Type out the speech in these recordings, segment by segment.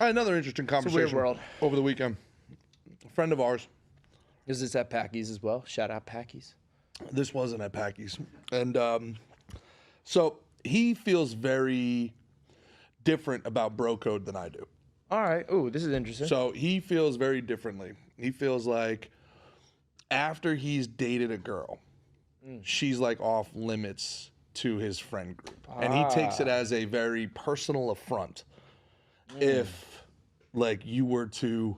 I had another interesting conversation weird world. over the weekend. A friend of ours. Is this at Packy's as well? Shout out Packy's. This wasn't at Packy's. And so he feels very different about bro code than I do. All right. Ooh, this is interesting. So he feels very differently. He feels like after he's dated a girl, she's like off limits to his friend group. And he takes it as a very personal affront if like you were to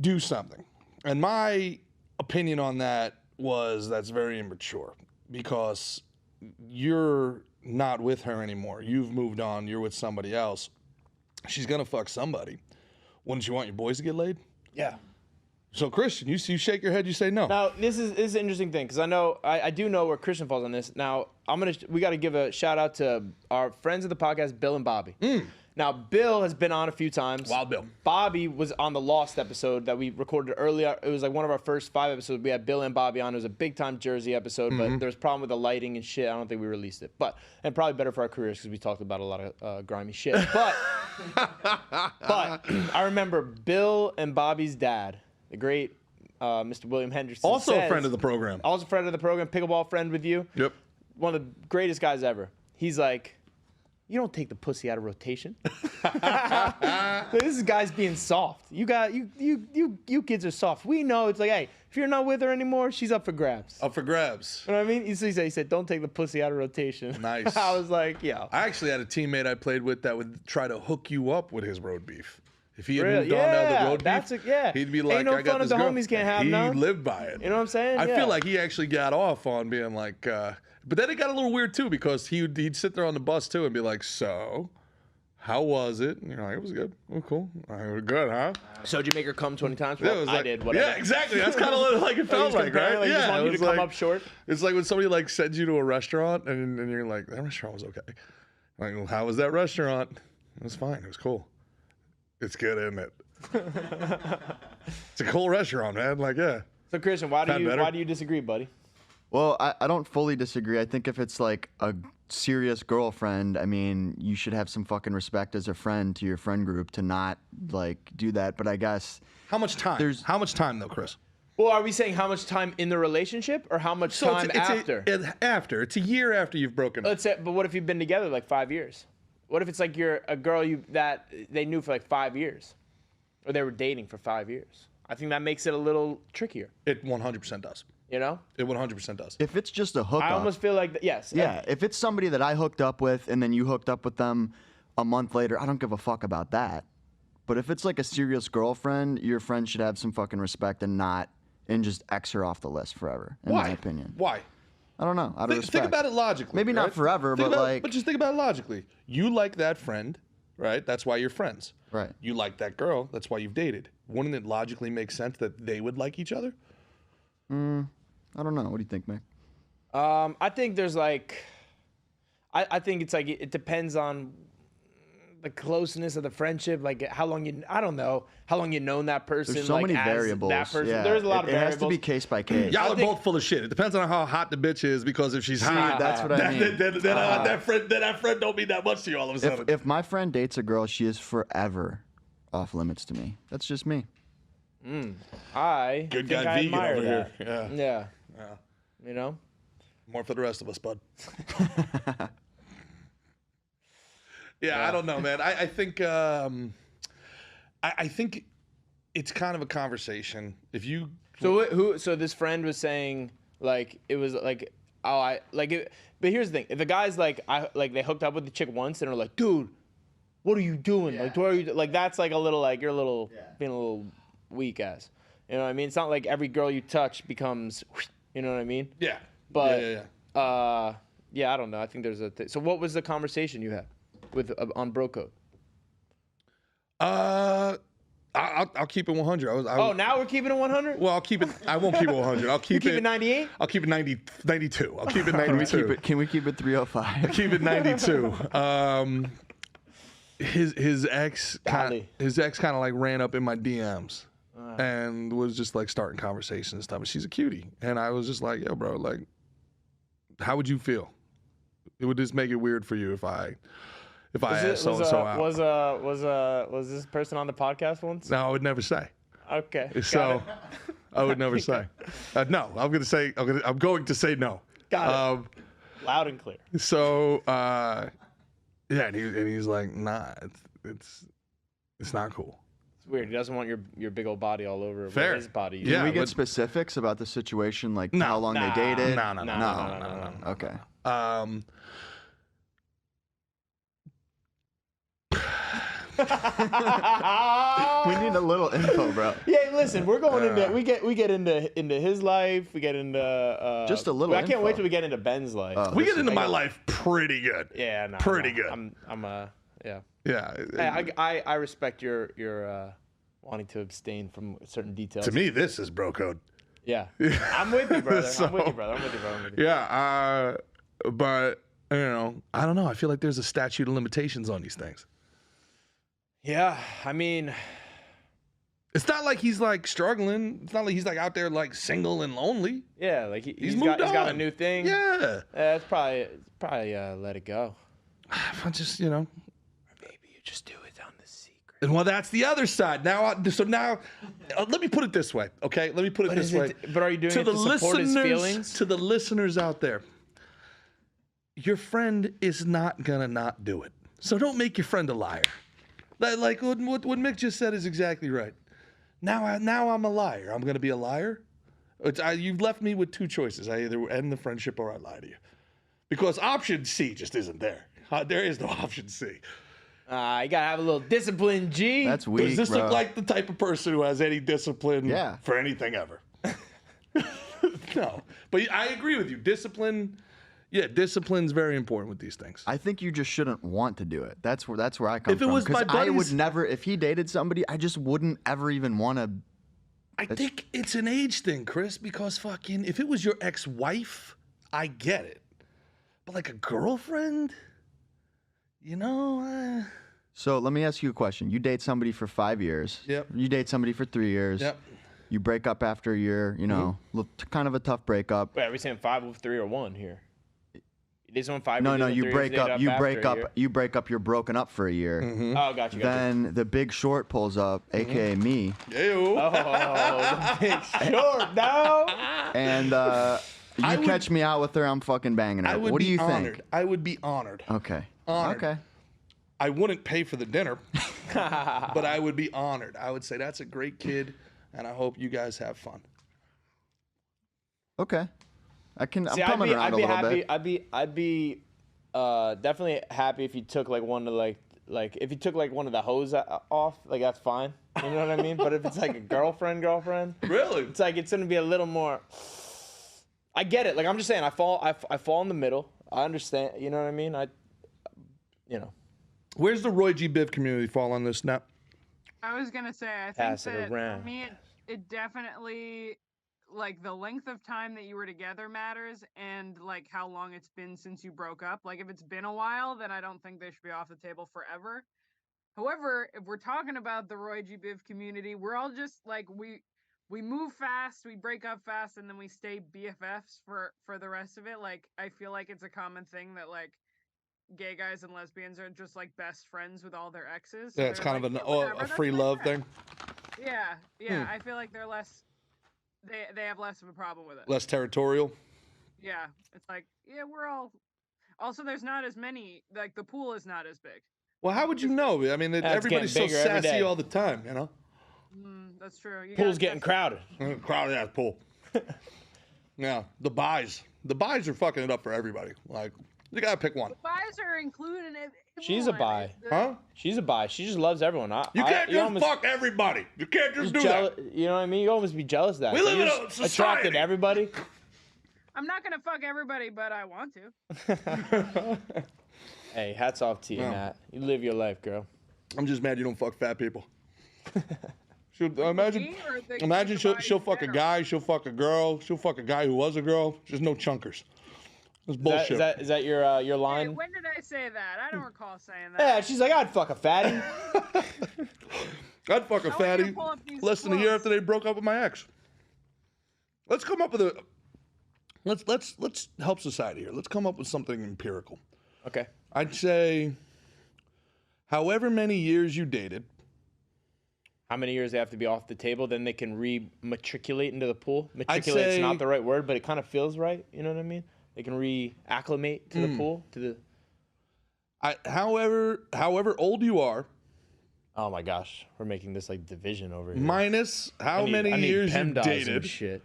do something. And my opinion on that was that's very immature because you're not with her anymore. You've moved on. You're with somebody else. She's going to fuck somebody. Wouldn't you want your boys to get laid? Yeah. So, Christian, you shake your head, you say no. Now, this is an interesting thing because I do know where Christian falls on this. Now, we got to give a shout out to our friends of the podcast, Bill and Bobby. Now, Bill has been on a few times. Wild Bill. Bobby was on the Lost episode that we recorded earlier. It was like one of our first 5 episodes. We had Bill and Bobby on. It was a big-time Jersey episode, but there was a problem with the lighting and shit. I don't think we released it. And probably better for our careers because we talked about a lot of grimy shit. But I remember Bill and Bobby's dad, the great Mr. William Henderson. Also a friend of the program. Also a friend of the program, pickleball friend with you. Yep. One of the greatest guys ever. He's like, you don't take the pussy out of rotation. This is guys being soft. You kids are soft. We know it's like, hey, if you're not with her anymore, she's up for grabs. Up for grabs. You know what I mean? He said, don't take the pussy out of rotation. Nice. I was like, yo. I actually had a teammate I played with that would try to hook you up with his road beef. If he had Really? moved on to the road beef, he'd be like, Ain't no I got fun this if the girl. homies can't have he none. lived by it. You know what I'm saying? I Yeah. feel like he actually got off on being like, but then it got a little weird too because he'd sit there on the bus too and be like, so, how was it? And you're like, it was good. Oh, cool. We're good, huh? So did you make her come 20 times? Yeah, Well, it was I like, did, whatever. Yeah, exactly. That's kind of like it felt like, right? Like, just want it you to was come like- up short. It's like when somebody like sends you to a restaurant and you're like, that restaurant was okay. Like, well, how was that restaurant? It was fine. It was cool. It's good, isn't it? It's a cool restaurant, man. Like, yeah. So Christian, why Had better. do you disagree, buddy? Well, I don't fully disagree. I think if it's like a serious girlfriend, I mean, you should have some fucking respect as a friend to your friend group to not like do that. But I guess How much time? How much time though, Chris? Well, are we saying how much time in the relationship or how much time after? After. It's a year after you've broken up. Let's say, but what if you've been together like 5 years? What if it's like you're a girl that they knew for like 5 years, or they were dating for 5 years? I think that makes it a little trickier. It 100% does. You know? It 100% does. if it's just a hookup. I almost feel like yes. Yeah, if it's somebody that I hooked up with and then you hooked up with them a month later, I don't give a fuck about that. But if it's like a serious girlfriend, your friend should have some fucking respect and just X her off the list forever, in my opinion. Why? I don't know. Out of respect. Think about it logically. Maybe not right? forever, Think but about- like. But just think about it logically. You like that friend, right? That's why you're friends. Right. You like that girl. That's why you've dated. Wouldn't it logically make sense that they would like each other? I don't know. What do you think, Mick? I think there's like, I think it's like it depends on the closeness of the friendship, like how long I don't know how long you've known that person. There's so like, many as variables. That person. Yeah. There's a lot of It variables. has to be case by case. Y'all are both full of shit. It depends on how hot the bitch is because if she's hot, that's what I mean. Then that friend don't mean that much to you all of a sudden. If my friend dates a girl, she is forever off limits to me. That's just me. I Good think guy I vegan admire over that. here. Yeah. Yeah. You know. More for the rest of us, bud. Yeah, I don't know, man. I think I think it's kind of a conversation. If you So this friend was saying like it was like but here's the thing: if the guy's like they hooked up with the chick once and are like, dude, what are you doing? Like, what are you like? That's like a little like you're a little being a little weak ass. You know what I mean? It's not like every girl you touch becomes, you know what I mean? yeah, But yeah. I don't know. I think there's a thing. So what was the conversation you had with on bro code? I'll keep it 100. Now we're keeping it 100? Well, I'll keep it. I won't keep it 100. I'll keep keep it 98? I'll keep it 92. I'll keep it Can we 92. keep it? Can we keep it 305? I'll keep it 92. His ex kind of like ran up in my DMs and was just like starting conversations and stuff. And she's a cutie, and I was just like, yo, bro, like, how would you feel? It would just make it weird for you if I asked so and so out. Was this person on the podcast once? No, I would never say. Okay. So I would never say. No, I'm going to say no. Got it. Loud and clear. So yeah, and he's like, nah, it's not cool. It's weird. He doesn't want your big old body all over Fair. his body. Yeah. Can we get specifics about the situation, like how long they dated? No. Okay. We need a little info, bro. Yeah, listen, we're going into we get into his life. We get into just a little. I can't wait till we get into Ben's life. We get into my life pretty good. Yeah, no, pretty good. Yeah. Yeah. Hey, I respect your wanting to abstain from certain details. To me, this is bro code. Yeah. I'm with you, brother. So, I'm with you, brother. Yeah. But I don't know. I feel like there's a statute of limitations on these things. Yeah, I mean, it's not like he's like struggling. It's not like he's like out there like single and lonely. Yeah, like he's moved got a on. new thing. Yeah. It's probably let it go. I just Or maybe you just do it on the secret. And well, that's the other side. Now, let me put it this way, okay? Let me put it this way. But are you doing it to support his feelings? To the listeners out there, your friend is not gonna not do it. So don't make your friend a liar. Like what Mick just said is exactly right. Now I'm a liar. I'm gonna be a liar. You've left me with two choices. I either end the friendship or I lie to you, because option C just isn't there. There is no option C. You gotta have a little discipline, G. That's weak, Does this bro. look like the type of person who has any discipline Yeah. for anything ever? No, but I agree with you. Discipline's very important with these things. I think you just shouldn't want to do it. That's where I come If it from. was my Because I would buddies- never, if he dated somebody, I just wouldn't ever even want to. I think it's an age thing, Chris, because fucking if it was your ex-wife, I get it. But like a girlfriend, So let me ask you a question. You date somebody for 5 years. Yep. You date somebody for 3 years. Yep. You break up after a year. Kind of a tough breakup. Wait, are we saying 5 with 3 or 1 here? You did someone 5 No, years? you break up. You break up. After a You break up. You're broken up for a year. Mm-hmm. year? Oh, gotcha. Then the Big Short pulls up, aka me, Ew. Oh, the Big Short, no. and you catch me out with her. I'm fucking banging her. I would What do be you honored. think? I would be honored. Okay. Honored. Okay. I wouldn't pay for the dinner, but I would be honored. I would say that's a great kid, and I hope you guys have fun. Okay. I'm See, coming around a little bit. I'd be definitely happy if you took like one of like if you took like one of the hoes off, like that's fine. You know what I mean? But if it's like a girlfriend, Really? it's like it's gonna be a little more. I get it. Like I'm just saying, I fall in the middle. I understand. You know what I mean? Where's the Roy G. Biv community fall on this now? I was gonna say, I think Pass it that around. for me, it definitely, like, the length of time that you were together matters, and like how long it's been since you broke up. Like, if it's been a while, then I don't think they should be off the table forever. However, if we're talking about the Roy G. Biv community, we're all just like we move fast, we break up fast, and then we stay BFFs for the rest of it. Like, I feel like it's a common thing that like gay guys and lesbians are just like best friends with all their exes. So Yeah, it's they're kind like, of "Yeah, whatever, a that's free my love friend." thing. Yeah. I feel like they're less. They have less of a problem with it. Less territorial. Yeah, it's like, yeah, we're all. Also, there's not as many. Like, the pool is not as big. Well, how would you know? I mean, everybody's so getting bigger every sassy day. all the time, That's true. You Pool's gotta getting test crowded. Crowded ass pool. Yeah, the buys are fucking it up for everybody. Like, you gotta pick one. it. Buys are included in it. She's a bi. Huh? She's a bi. She just loves everyone. You can't just fuck everybody. You can't just do that. You know what I mean? You almost be jealous of that. We So live you're in just a attracted society. to everybody. I'm not gonna fuck everybody, but I want to. Hey, hats off to you, Yeah. Nat. You live your life, girl. I'm just mad you don't fuck fat people. Imagine Me or the she'll guys fuck a in guy, she'll fuck a girl, she'll fuck a guy who was a girl. Just no chunkers. That's bullshit. Is that your Hey, line? when did I say that? I don't recall saying that. Yeah, she's like, I'd fuck a fatty. I'd fuck a I want you to fatty pull up these less than a year quotes. after they broke up with my ex. Let's come up with a let's help society here. Let's come up with something empirical. Okay. I'd say however many years you dated. How many years they have to be off the table, then they can re-matriculate into the pool. I'd Matriculate's say- not the right word, but it kind of feels right. You know what I mean? They can re-acclimate to the pool, to the... However old you are, Oh my gosh, we're making this like division over here. minus how I need many years you PEMDAS and dated, shit.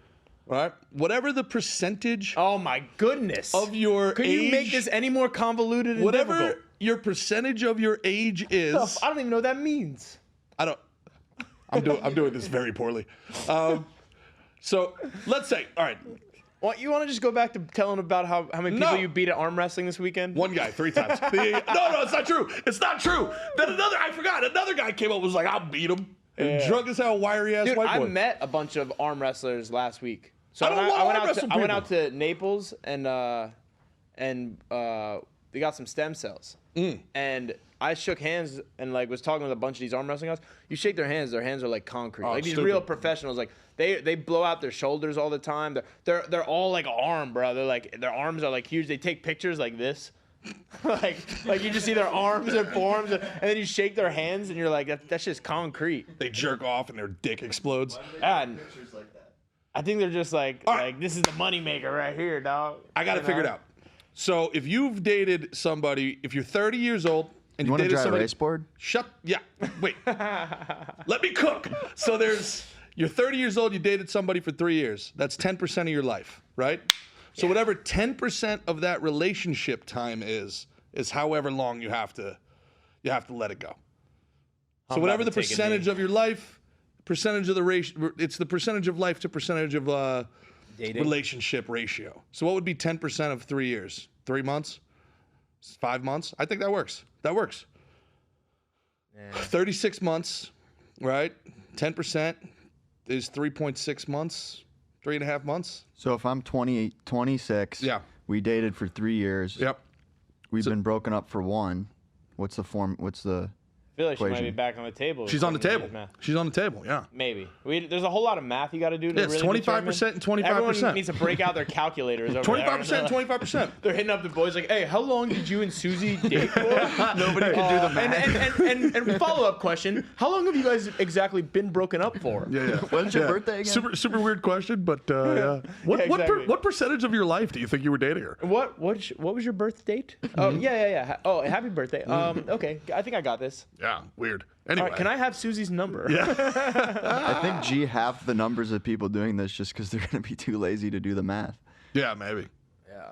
right? Whatever the percentage Oh my goodness. of your Could age, you make this any more convoluted and whatever difficult? your percentage of your age is. I don't even know what that means. I'm doing this very poorly. So let's say, all right, You want to just go back to telling about how many people No. you beat at arm wrestling this weekend? one guy 3 times. No, it's not true. It's not true. Then another guy came up and was like, I'll beat him. And drunk as hell, wiry ass Dude, white I boy. met a bunch of arm wrestlers last week. So I don't want arm I wrestle went people. out to Naples and we got some stem cells. And I shook hands and like was talking with a bunch of these arm wrestling guys. You shake their hands are like concrete. Like these stupid. real professionals, like they blow out their shoulders all the time. They're all like arm, bro. They're like their arms are like huge. They take pictures like this. like you just see their arms and forearms, and then you shake their hands and you're like that's just concrete. They jerk off and their dick explodes. And I think they're just like this is the moneymaker right here, dog. I got it figured out. So if you've dated somebody, if you're 30 years old and You want to dated drive a somebody, race board? Wait, let me cook. So you're 30 years old, you dated somebody for 3 years. That's 10% of your life, right? So whatever 10% of that relationship time is however long you have to let it go. So whatever the about to take a percentage knee. of your life, percentage of the ratio, it's the percentage of life to percentage of Dating? relationship ratio. So what would be 10% of 3 years? 3 months? 5 months? I think that works. That works. 36 months, right? 10% is 3.6 months, 3.5 months. So if I'm 26, Yeah. we dated for 3 years. Yep. We've been broken up for 1. What's the I feel like she might be equation? back on the table. She's on the According to table. these math. She's on the table, yeah. Maybe. There's a whole lot of math you got to do to Yeah, it's really 25% and 25%. Everyone needs to break out their calculators over 25%, there. 25%. They're hitting up the boys like, hey, how long did you and Susie date for? Nobody can do the math. And follow-up question, how long have you guys exactly been broken up for? Yeah. When's your birthday again? Super weird question, but yeah. exactly. What percentage of your life do you think you were dating her? What was your birth date? Oh, yeah. Oh, happy birthday. Okay, I think I got this. Yeah, weird. All Anyway, right, can I have Susie's number? I think G half the numbers of people doing this just because they're going to be too lazy to do the math. Yeah, maybe. Yeah.